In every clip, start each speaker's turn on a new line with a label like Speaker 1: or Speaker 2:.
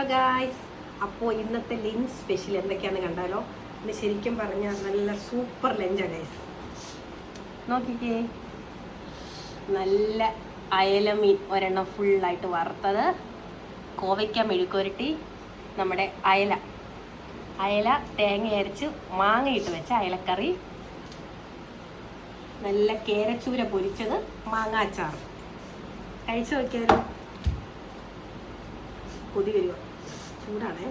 Speaker 1: Hello guys, അപ്പോൾ ഇന്നത്തെ lunch special എന്തൊക്കെയാണെന്ന് കണ്ടാലോ. ഇന്ന് ശരിക്കും പറഞ്ഞാൽ നല്ല സൂപ്പർ ലഞ്ചാണ് ഗൈസ്. നോക്കിക്കേ, നല്ല അയല മീൻ ഒരെണ്ണം ഫുള്ളായിട്ട് വറുത്തത്, കോവയ്ക്ക മെഴുക്കുരട്ടി, നമ്മുടെ അയല തേങ്ങ അരച്ച് മാങ്ങയിട്ട് വെച്ച അയലക്കറി, നല്ല കേരച്ചൂര പൊരിച്ചത്, മാങ്ങാച്ചാറ്. കഴിച്ചു നോക്കിയാലോ. കൊതി വരുക, ചൂടാണേ.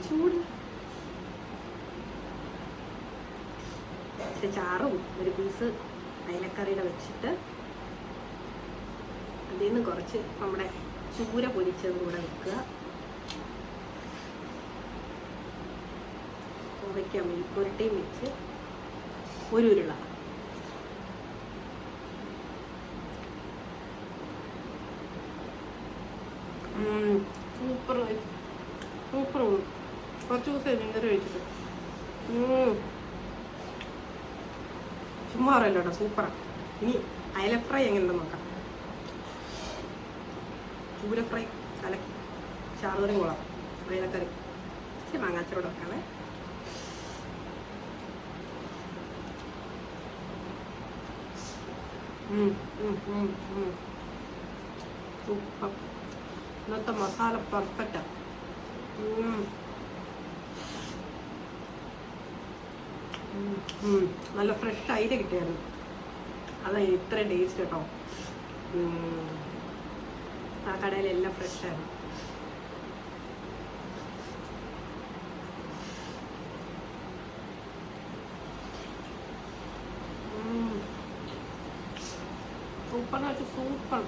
Speaker 1: ചൂട് ചാറും ഒരു പീസ് അയലക്കറിയുടെ വെച്ചിട്ട് അതിൽ നിന്ന് കുറച്ച് നമ്മുടെ ചൂര പൊരിച്ചതും കൂടെ വെക്കുക. കോവയ്ക്ക മെഴുക്കുരട്ടിയും വെച്ച് ഒരു ഉരുള. Super super. കുറച്ച് ദിവസം മീൻകറി കഴിച്ചിട്ട് ചുമ്മാ പറയല്ലോ കേട്ടോ, സൂപ്പറാണ്. ഇനി അയല ഫ്രൈ എങ്ങനെയുണ്ടെന്ന് നോക്കാം. ചൂര ഫ്രൈ കലക്കി ചാറുകറി കൊള്ളാം. അയലക്കറി ഇച്ചിരി മാങ്ങാച്ചോടെ വെക്കാണേ. സൂപ്പർ. ഇന്നത്തെ മസാല പെർഫെക്റ്റാ. നല്ല ഫ്രഷ് അയില കിട്ടിയായിരുന്നു, അതാണ് ഇത്രയും ടേസ്റ്റ് കേട്ടോ. ആ കടയിലെല്ലാം ഫ്രഷായിരുന്നു. Super super.